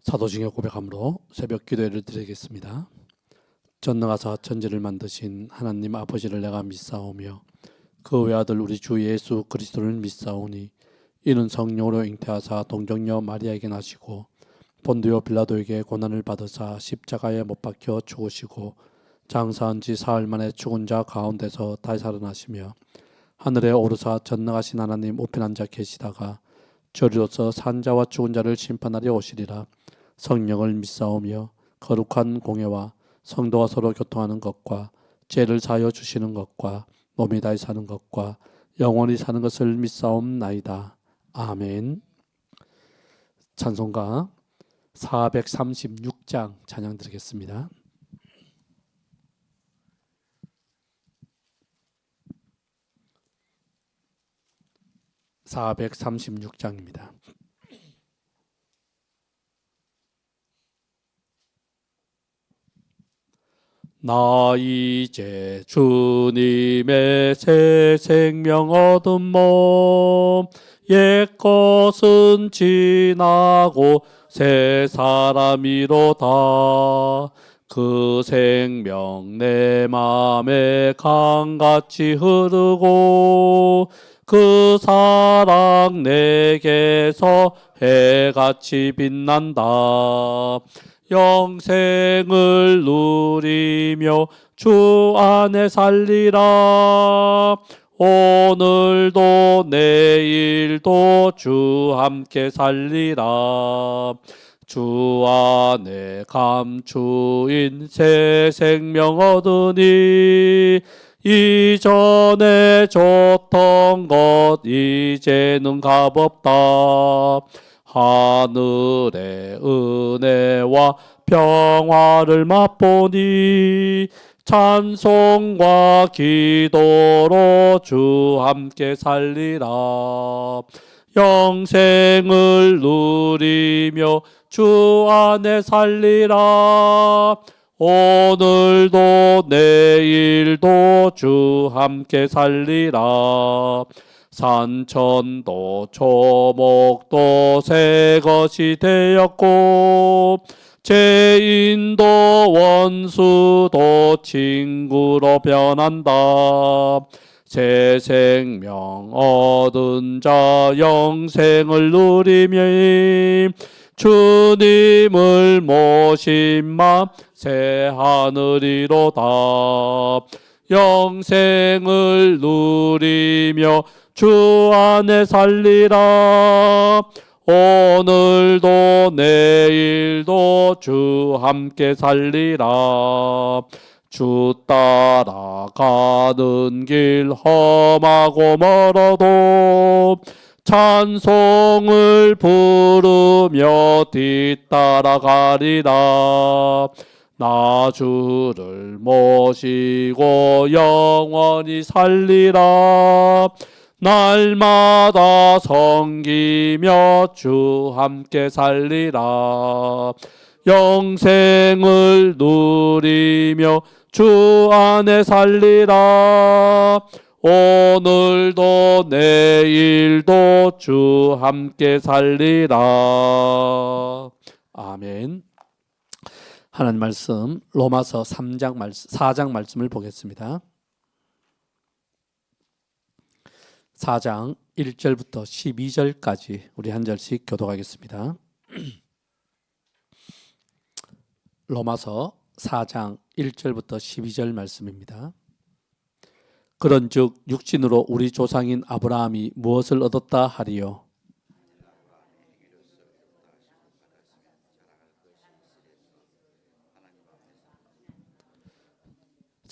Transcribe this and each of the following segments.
사도중에 고백함으로 새벽 기도회를 드리겠습니다. 전능하사 천지를 만드신 하나님 아버지를 내가 믿사오며 그 외아들 우리 주 예수 그리스도를 믿사오니 이는 성령으로 잉태하사 동정녀 마리아에게 나시고 본디오 빌라도에게 고난을 받으사 십자가에 못 박혀 죽으시고 장사한 지 사흘 만에 죽은 자 가운데서 다시 살아나시며 하늘에 오르사 전능하신 하나님 우편 앉아 계시다가 저리로서 산 자와 죽은 자를 심판하려 오시리라. 성령을 믿사오며 거룩한 공예와 성도가 서로 교통하는 것과 죄를 사하여 주시는 것과 몸이 다시 사는 것과 영원히 사는 것을 믿사옵나이다. 아멘. 찬송가 436장 찬양 드리겠습니다. (436장입니다) 나 이제 주님의 새 생명 얻은 몸 옛것은 지나고 새 사람이로다. 그 생명 내 맘에 강같이 흐르고 그 사랑 내게서 해같이 빛난다. 영생을 누리며 주 안에 살리라. 오늘도 내일도 주 함께 살리라. 주 안에 감추인 새 생명 얻으니 이전에 줬던 것 이제는 값없다. 하늘의 은혜와 평화를 맛보니 찬송과 기도로 주 함께 살리라. 영생을 누리며 주 안에 살리라. 오늘도 내일도 주 함께 살리라. 산천도 초목도 새 것이 되었고 죄인도 원수도 친구로 변한다. 새 생명 얻은 자 영생을 누리며 주님을 모신 맘 새 하늘이로다. 영생을 누리며 주 안에 살리라. 오늘도 내일도 주 함께 살리라. 주 따라가는 길 험하고 멀어도 찬송을 부르며 뒤따라가리라. 나 주를 모시고 영원히 살리라. 날마다 섬기며 주 함께 살리라. 영생을 누리며 주 안에 살리라. 오늘도 내일도 주 함께 살리라. 아멘. 하나님 말씀 로마서 4장 말씀을 보겠습니다. 4장 1절부터 12절까지 우리 한 절씩 교독하겠습니다. 로마서 4장 1절부터 12절 말씀입니다. 그런즉 육신으로 우리 조상인 아브라함이 무엇을 얻었다 하리요?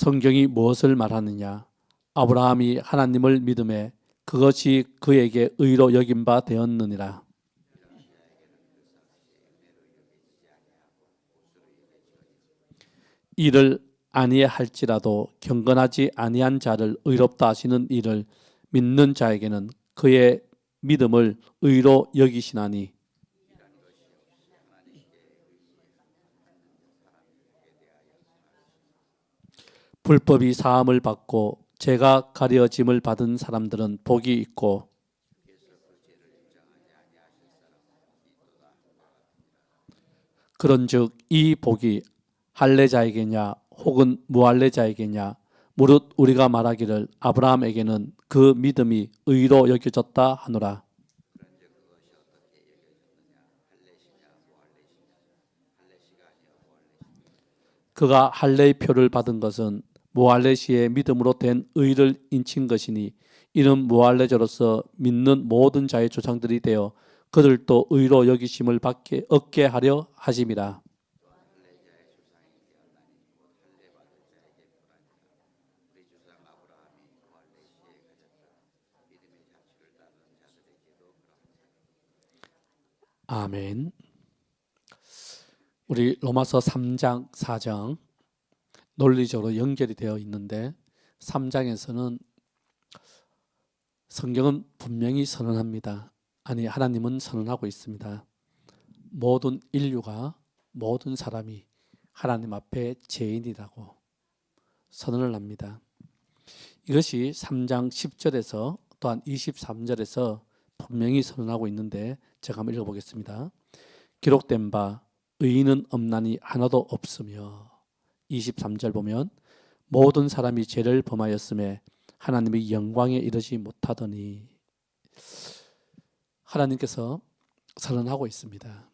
성경이 무엇을 말하느냐? 아브라함이 하나님을 믿음에 그것이 그에게 의로 여긴 바 되었느니라. 이를 아니할지라도 경건하지 아니한 자를 의롭다 하시는 이를 믿는 자에게는 그의 믿음을 의로 여기시나니 불법이 사함을 받고 죄가 가려짐을 받은 사람들은 복이 있고 그런즉 이 복이 할례자에게냐 혹은 무할례자에게냐 무릇 우리가 말하기를 아브라함에게는 그 믿음이 의로 여겨졌다 하노라. 그가 할례의 표를 받은 것은 무할례시의 믿음으로 된 의를 인친 것이니 이는 무할례자로서 믿는 모든 자의 조상들이 되어 그들도 의로 여기심을 얻게 하려 하심이라. 아멘. 우리 로마서 3장 4장 논리적으로 연결이 되어 있는데 3장에서는 성경은 분명히 선언합니다. 아니, 하나님은 선언하고 있습니다. 모든 인류가, 모든 사람이 하나님 앞에 죄인이라고 선언을 합니다. 이것이 3장 10절에서 또한 23절에서 분명히 선언하고 있는데 제가 한번 읽어보겠습니다. 기록된 바 의인은 없나니 하나도 없으며 23절 보면 모든 사람이 죄를 범하였음에 하나님의 영광에 이르지 못하더니 하나님께서 선언하고 있습니다.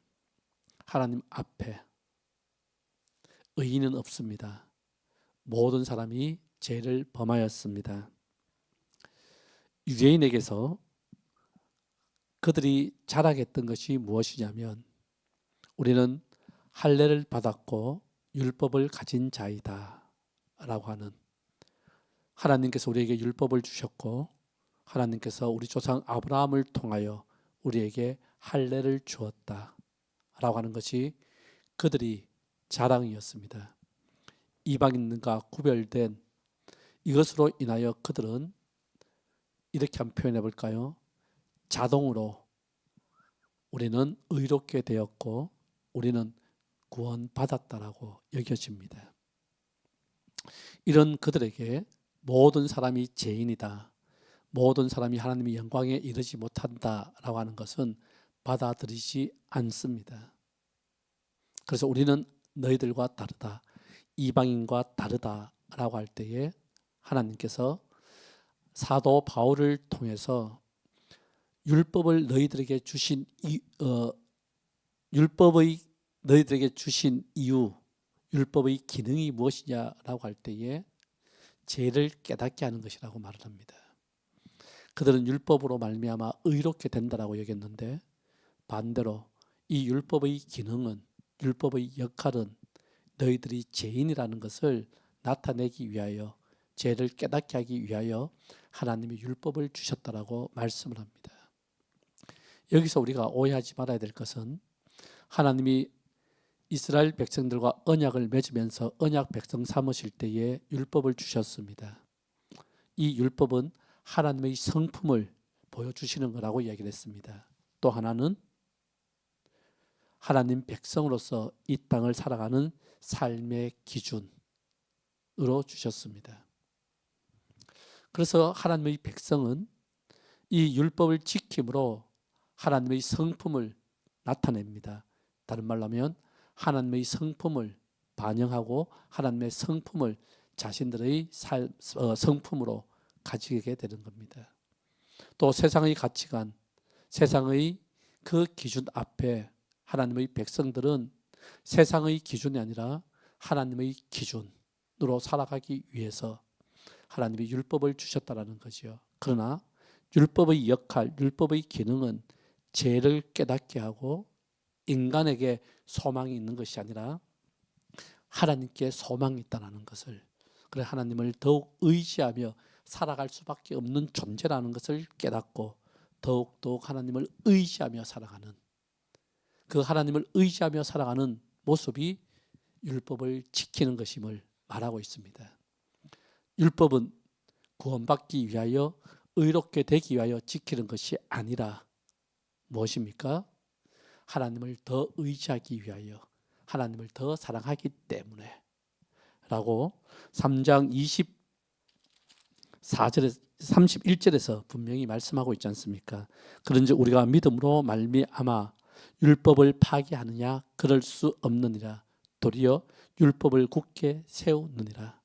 하나님 앞에 의인은 없습니다. 모든 사람이 죄를 범하였습니다. 유대인에게서 그들이 자랑했던 것이 무엇이냐면 우리는 할례를 받았고 율법을 가진 자이다 라고 하는, 하나님께서 우리에게 율법을 주셨고 하나님께서 우리 조상 아브라함을 통하여 우리에게 할례를 주었다 라고 하는 것이 그들이 자랑이었습니다. 이방인과 구별된 이것으로 인하여 그들은 이렇게 한번 표현해 볼까요? 자동으로 우리는 의롭게 되었고 우리는 구원받았다라고 여겨집니다. 이런 그들에게 모든 사람이 죄인이다, 모든 사람이 하나님의 영광에 이르지 못한다라고 하는 것은 받아들이지 않습니다. 그래서 우리는 너희들과 다르다, 이방인과 다르다라고 할 때에 하나님께서 사도 바울을 통해서 율법을 너희들에게 주신 율법의 너희들에게 주신 이유, 율법의 기능이 무엇이냐라고 할 때에 죄를 깨닫게 하는 것이라고 말을 합니다. 그들은 율법으로 말미암아 의롭게 된다라고 여겼는데 반대로 이 율법의 기능은, 율법의 역할은 너희들이 죄인이라는 것을 나타내기 위하여, 죄를 깨닫게 하기 위하여 하나님이 율법을 주셨다라고 말씀을 합니다. 여기서 우리가 오해하지 말아야 될 것은 하나님이 이스라엘 백성들과 언약을 맺으면서 언약 백성 삼으실 때에 율법을 주셨습니다. 이 율법은 하나님의 성품을 보여주시는 거라고 이야기를 했습니다. 또 하나는 하나님 백성으로서 이 땅을 살아가는 삶의 기준으로 주셨습니다. 그래서 하나님의 백성은 이 율법을 지킴으로 하나님의 성품을 나타냅니다. 다른 말로 하면 하나님의 성품을 반영하고 하나님의 성품을 자신들의 성품으로 가지게 되는 겁니다. 또 세상의 가치관, 세상의 그 기준 앞에 하나님의 백성들은 세상의 기준이 아니라 하나님의 기준으로 살아가기 위해서 하나님이 율법을 주셨다라는 거죠. 그러나 율법의 역할, 율법의 기능은 죄를 깨닫게 하고 인간에게 소망이 있는 것이 아니라 하나님께 소망이 있다는 것을, 그래 하나님을 더욱 의지하며 살아갈 수밖에 없는 존재라는 것을 깨닫고 더욱 하나님을 의지하며 살아가는, 그 하나님을 의지하며 살아가는 모습이 율법을 지키는 것임을 말하고 있습니다. 율법은 구원받기 위하여, 의롭게 되기 위하여 지키는 것이 아니라 무엇입니까? 하나님을 더 의지하기 위하여, 하나님을 더 사랑하기 때문에 라고 3장 24절에서 31절에서 분명히 말씀하고 있지 않습니까? 그런즉 우리가 믿음으로 말미암아 율법을 파기하느냐? 그럴 수 없느니라. 도리어 율법을 굳게 세우느니라.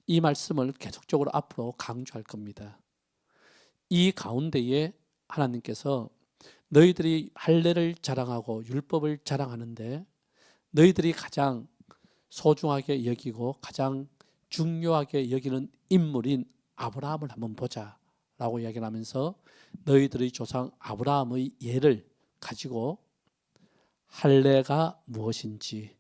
이 말씀을 계속적으로 앞으로 강조할 겁니다. 이 가운데에 하나님께서 너희들이 할례를 자랑하고 율법을 자랑하는데 너희들이 가장 소중하게 여기고 가장 중요하게 여기는 인물인 아브라함을 한번 보자 라고 이야기를 하면서 너희들의 조상 아브라함의 예를 가지고 할례가 무엇인지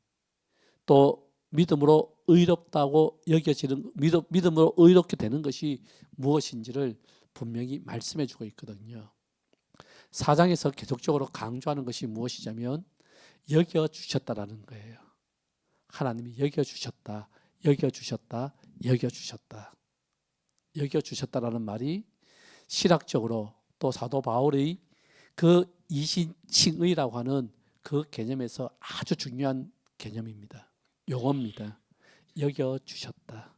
또 믿음으로 의롭다고 여겨지는 믿음으로 의롭게 되는 것이 무엇인지를 분명히 말씀해 주고 있거든요. 4장에서 계속적으로 강조하는 것이 무엇이냐면 여겨주셨다라는 거예요. 하나님이 여겨주셨다, 여겨주셨다, 여겨주셨다. 여겨주셨다라는 말이 신학적으로 또 사도 바울의 그 이신칭의라고 하는 그 개념에서 아주 중요한 개념입니다. 용어입니다. 여겨주셨다.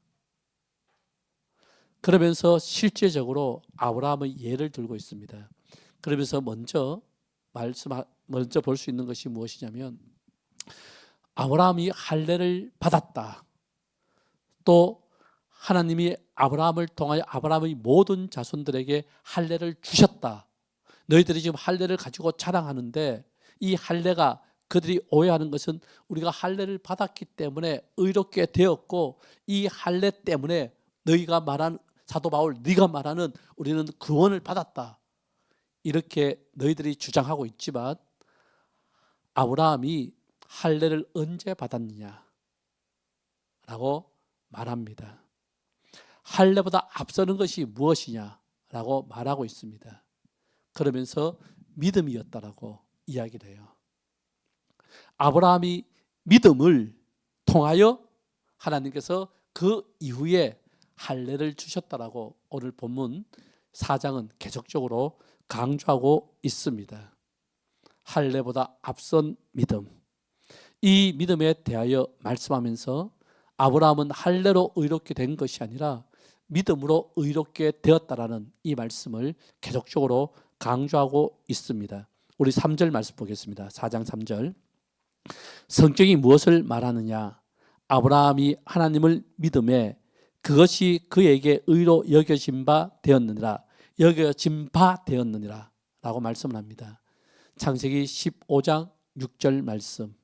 그러면서 실제적으로 아브라함의 예를 들고 있습니다. 그러면서 먼저 볼 수 있는 것이 무엇이냐면 아브라함이 할례를 받았다. 또 하나님이 아브라함을 통하여 아브라함의 모든 자손들에게 할례를 주셨다. 너희들이 지금 할례를 가지고 자랑하는데 이 할례가 그들이 오해하는 것은 우리가 할례를 받았기 때문에 의롭게 되었고 이 할례 때문에 너희가 말한 사도 바울 네가 말하는 우리는 구원을 받았다. 이렇게 너희들이 주장하고 있지만 아브라함이 할례를 언제 받았느냐 라고 말합니다. 할례보다 앞서는 것이 무엇이냐라고 말하고 있습니다. 그러면서 믿음이었다라고 이야기를 해요. 아브라함이 믿음을 통하여 하나님께서 그 이후에 할례를 주셨다라고 오늘 본문 4장은 계속적으로 강조하고 있습니다. 할례보다 앞선 믿음. 이 믿음에 대하여 말씀하면서 아브라함은 할례로 의롭게 된 것이 아니라 믿음으로 의롭게 되었다라는 이 말씀을 계속적으로 강조하고 있습니다. 우리 3절 말씀 보겠습니다. 4장 3절. 성경이 무엇을 말하느냐? 아브라함이 하나님을 믿음에 그것이 그에게 의로 여겨진 바 되었느니라. 여겨진 바 되었느니라 라고 말씀을 합니다. 창세기 15장 6절 말씀.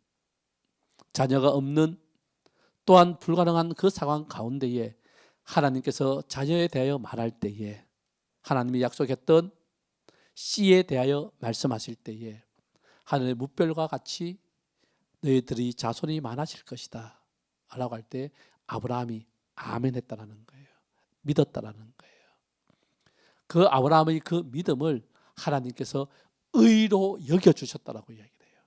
자녀가 없는 또한 불가능한 그 상황 가운데에 하나님께서 자녀에 대하여 말할 때에 하나님이 약속했던 씨에 대하여 말씀하실 때에 하늘의 무별과 같이 너희들이 자손이 많아질 것이다 라고 할 때 아브라함이 아멘 했다라는 거예요. 믿었다라는 거예요. 그 아브라함의 그 믿음을 하나님께서 의로 여겨주셨다라고 이야기해요.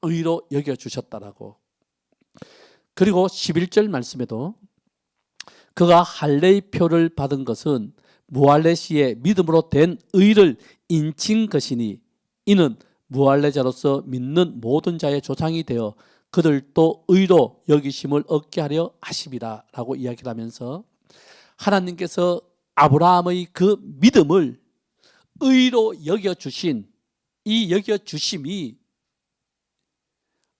의로 여겨주셨다라고. 그리고 11절 말씀에도 그가 할례의 표를 받은 것은 무할례 시에 믿음으로 된 의를 인친 것이니 이는 무할례자로서 믿는 모든 자의 조상이 되어 그들도 의로 여기심을 얻게 하려 하심이라 라고 이야기를 하면서 하나님께서 아브라함의 그 믿음을 의로 여겨주신 이 여겨주심이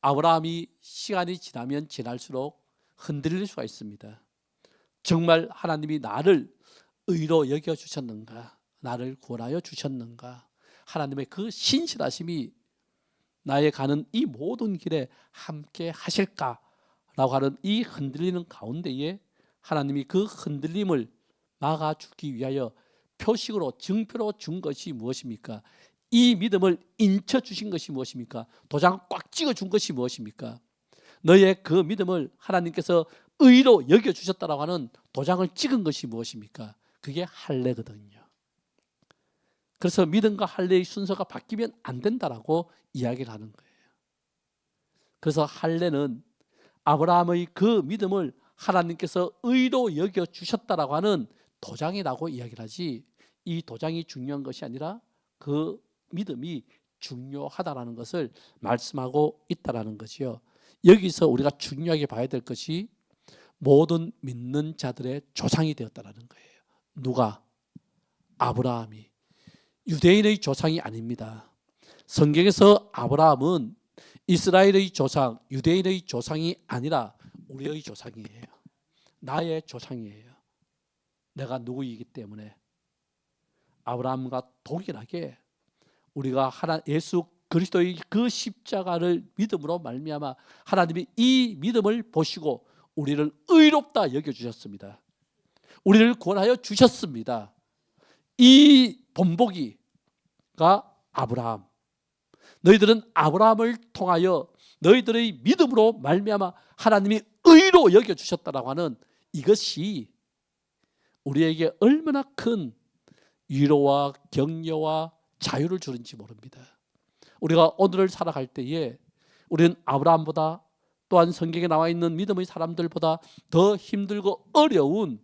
아브라함이 시간이 지나면 지날수록 흔들릴 수가 있습니다. 정말 하나님이 나를 의로 여겨주셨는가? 나를 구원하여 주셨는가? 하나님의 그 신실하심이 나의 가는 이 모든 길에 함께 하실까라고 하는 이 흔들리는 가운데에 하나님이 그 흔들림을 막아주기 위하여 표식으로 증표로 준 것이 무엇입니까? 이 믿음을 인쳐주신 것이 무엇입니까? 도장 꽉 찍어준 것이 무엇입니까? 너의 그 믿음을 하나님께서 의로 여겨주셨다라고 하는 도장을 찍은 것이 무엇입니까? 그게 할례거든요. 그래서 믿음과 할례의 순서가 바뀌면 안 된다라고 이야기를 하는 거예요. 그래서 할례는 아브라함의 그 믿음을 하나님께서 의로 여겨주셨다라고 하는 도장이라고 이야기를 하지 이 도장이 중요한 것이 아니라 그 믿음이 중요하다라는 것을 말씀하고 있다라는 것이요. 여기서 우리가 중요하게 봐야 될 것이 모든 믿는 자들의 조상이 되었다라는 거예요. 누가? 아브라함이. 유대인의 조상이 아닙니다. 성경에서 아브라함은 이스라엘의 조상, 유대인의 조상이 아니라 우리의 조상이에요. 나의 조상이에요. 내가 누구이기 때문에 아브라함과 동일하게 우리가 예수 그리스도의 그 십자가를 믿음으로 말미암아 하나님이 이 믿음을 보시고 우리를 의롭다 여겨주셨습니다. 우리를 구원하여 주셨습니다. 이 본보기가 아브라함, 너희들은 아브라함을 통하여 너희들의 믿음으로 말미암아 하나님이 의로 여겨주셨다라고 하는 이것이 우리에게 얼마나 큰 위로와 격려와 자유를 주는지 모릅니다. 우리가 오늘을 살아갈 때에 우리는 아브라함보다 또한 성경에 나와 있는 믿음의 사람들보다 더 힘들고 어려운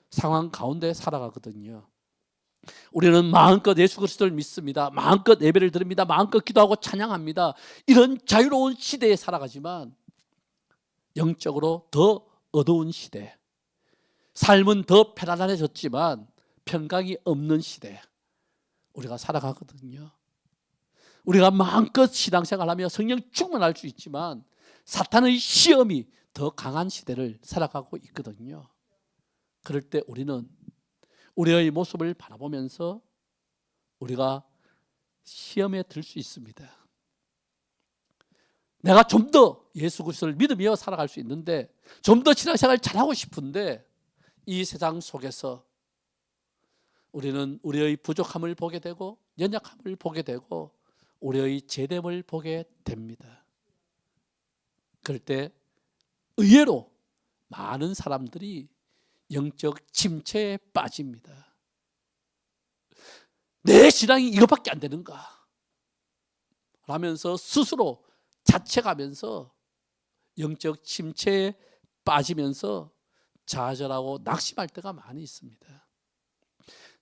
상황 가운데 살아가거든요. 우리는 마음껏 예수 그리스도를 믿습니다. 마음껏 예배를 드립니다. 마음껏 기도하고 찬양합니다. 이런 자유로운 시대에 살아가지만 영적으로 더 어두운 시대, 삶은 더 편안해졌지만 평강이 없는 시대 우리가 살아가거든요. 우리가 마음껏 신앙생활하며 성령 충만할 수 있지만 사탄의 시험이 더 강한 시대를 살아가고 있거든요. 그럴 때 우리는 우리의 모습을 바라보면서 우리가 시험에 들 수 있습니다. 내가 좀 더 예수 그리스도를 믿으며 살아갈 수 있는데, 좀 더 신앙생활을 잘하고 싶은데 이 세상 속에서 우리는 우리의 부족함을 보게 되고 연약함을 보게 되고 우리의 제됨을 보게 됩니다. 그럴 때 의외로 많은 사람들이 영적 침체에 빠집니다. 내 신앙이 이것밖에 안 되는가 라면서 스스로 자책하면서 영적 침체에 빠지면서 좌절하고 낙심할 때가 많이 있습니다.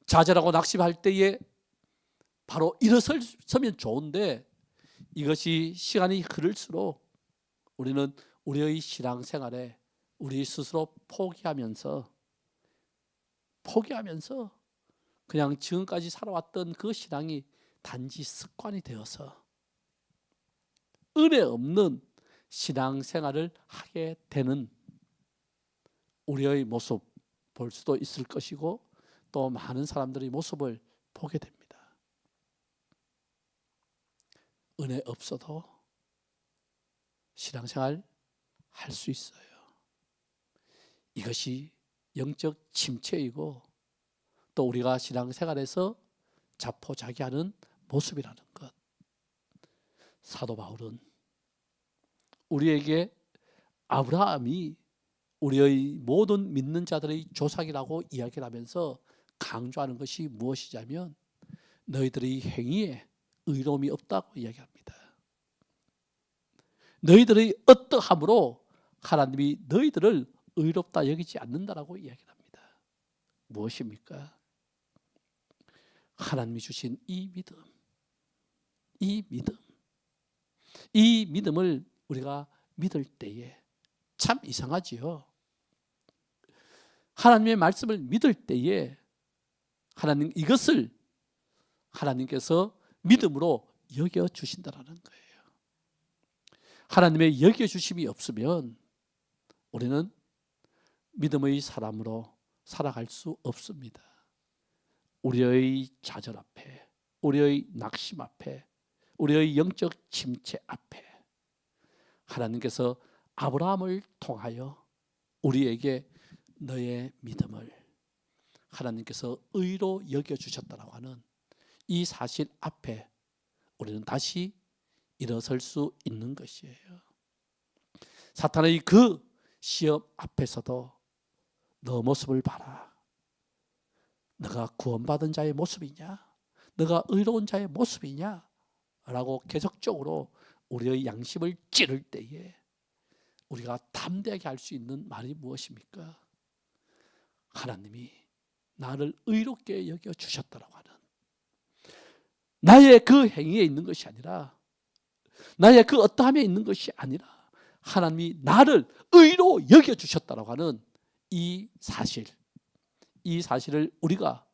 좌절하고 낙심할 때에 바로 일어서면 좋은데 이것이 시간이 흐를수록 우리는 우리의 신앙생활에 우리 스스로 포기하면서 그냥 지금까지 살아왔던 그 신앙이 단지 습관이 되어서 은혜 없는 신앙생활을 하게 되는 우리의 모습 볼 수도 있을 것이고 또 많은 사람들의 모습을 보게 됩니다. 은혜 없어도 신앙생활 할 수 있어요. 이것이 영적 침체이고 또 우리가 신앙생활에서 자포자기하는 모습이라는 것. 사도 바울은 우리에게 아브라함이 우리의 모든 믿는 자들의 조상이라고 이야기를 하면서 강조하는 것이 무엇이냐면 너희들의 행위에 의로움이 없다고 이야기합니다. 너희들의 어떠함으로 하나님이 너희들을 의롭다 여기지 않는다라고 이야기합니다. 무엇입니까? 하나님이 주신 이 믿음을 우리가 믿을 때에 참 이상하지요. 하나님의 말씀을 믿을 때에 이것을 하나님께서 믿음으로 여겨주신다라는 거예요. 하나님의 여겨주심이 없으면 우리는 믿음의 사람으로 살아갈 수 없습니다. 우리의 좌절 앞에, 우리의 낙심 앞에, 우리의 영적 침체 앞에 하나님께서 아브라함을 통하여 우리에게 너의 믿음을 하나님께서 의로 여겨주셨다라고 하는 이 사실 앞에 우리는 다시 일어설 수 있는 것이에요. 사탄의 그 시험 앞에서도 너 모습을 봐라. 너가 구원받은 자의 모습이냐? 너가 의로운 자의 모습이냐? 라고 계속적으로 우리의 양심을 찌를 때에 우리가 담대하게 할 수 있는 말이 무엇입니까? 하나님이 나를 의롭게 여겨주셨다라고 하는 나의 그 행위에 있는 것이 아니라 나의 그 어떠함에 있는 것이 아니라 하나님이 나를 의로 여겨주셨다라고 하는 이 사실을 우리가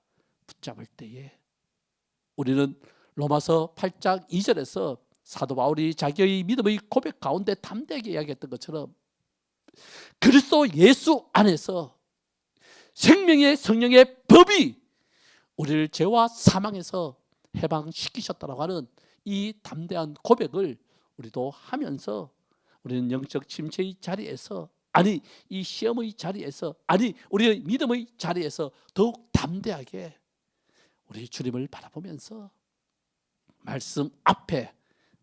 붙잡을 때에 우리는 로마서 8장 2절에서 사도 바울이 자기의 믿음의 고백 가운데 담대하게 이야기했던 것처럼 그리스도 예수 안에서 생명의 성령의 법이 우리를 죄와 사망에서 해방시키셨다고 하는 이 담대한 고백을 우리도 하면서 우리는 영적 침체의 자리에서, 아니 이 시험의 자리에서, 아니 우리의 믿음의 자리에서 더욱 담대하게 우리 주님을 바라보면서 말씀 앞에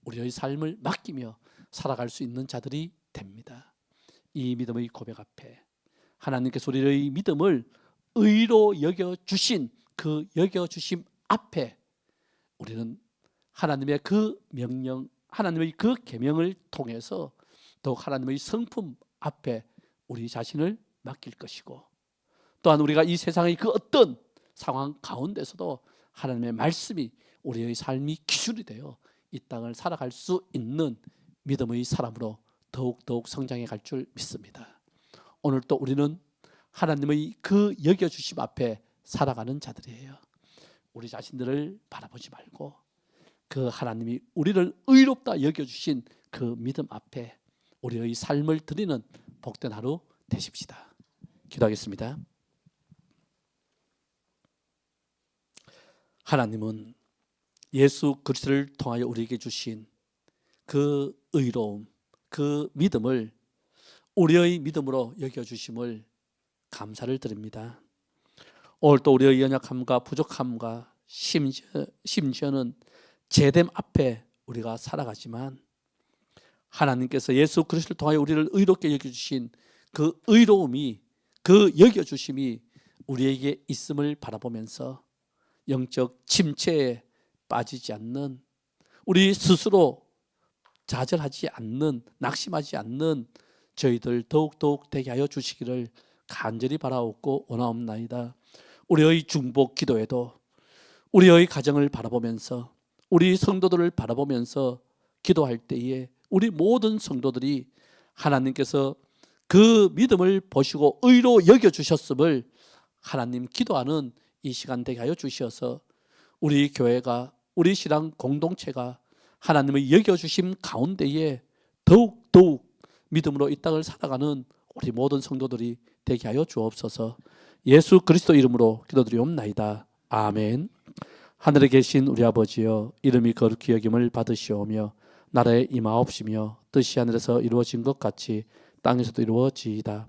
우리의 삶을 맡기며 살아갈 수 있는 자들이 됩니다. 이 믿음의 고백 앞에 하나님께서 우리의 믿음을 의로 여겨주신 그 여겨주심 앞에 우리는 하나님의 그 명령, 하나님의 그 계명을 통해서 더욱 하나님의 성품 앞에 우리 자신을 맡길 것이고, 또한 우리가 이 세상의 그 어떤 상황 가운데서도 하나님의 말씀이 우리의 삶이 기준이 되어 이 땅을 살아갈 수 있는 믿음의 사람으로 더욱 성장해 갈 줄 믿습니다. 오늘 또 우리는 하나님의 그 여겨주심 앞에 살아가는 자들이에요. 우리 자신들을 바라보지 말고 그 하나님이 우리를 의롭다 여겨주신 그 믿음 앞에 우리의 삶을 드리는 복된 하루 되십시다. 기도하겠습니다. 하나님은 예수 그리스도를 통하여 우리에게 주신 그 의로움, 그 믿음을 우리의 믿음으로 여겨주심을 감사를 드립니다. 오늘 또 우리의 연약함과 부족함과 심지어는 죄됨 앞에 우리가 살아가지만 하나님께서 예수 그리스도를 통하여 우리를 의롭게 여겨주신 그 의로움이, 그 여겨주심이 우리에게 있음을 바라보면서 영적 침체에 빠지지 않는, 우리 스스로 좌절하지 않는, 낙심하지 않는 저희들 더욱 되게 하여 주시기를 간절히 바라옵고 원하옵나이다. 우리의 중보 기도에도 우리의 가정을 바라보면서, 우리 성도들을 바라보면서 기도할 때에 우리 모든 성도들이 하나님께서 그 믿음을 보시고 의로 여겨주셨음을 하나님 기도하는 이 시간 되게 하여 주셔서 우리 교회가, 우리 신앙 공동체가 하나님의 여겨주심 가운데에 더욱 믿음으로 이 땅을 살아가는 우리 모든 성도들이 되게 하여 주옵소서. 예수 그리스도 이름으로 기도드리옵나이다. 아멘. 하늘에 계신 우리 아버지여, 이름이 거룩히 여김을 받으시오며 나라에 임하옵시며 뜻이 하늘에서 이루어진 것 같이 땅에서도 이루어지이다.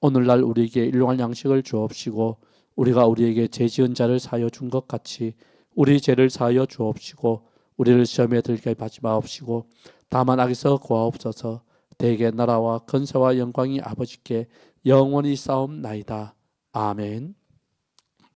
오늘날 우리에게 일용할 양식을 주옵시고 우리가 우리에게 죄 지은 자를 사하여 준 것 같이 우리 죄를 사하여 주옵시고 우리를 시험에 들게 하지 마옵시고 다만 악에서 구하옵소서. 대개 나라와 권세와 영광이 아버지께 영원히 싸움나이다. 아멘.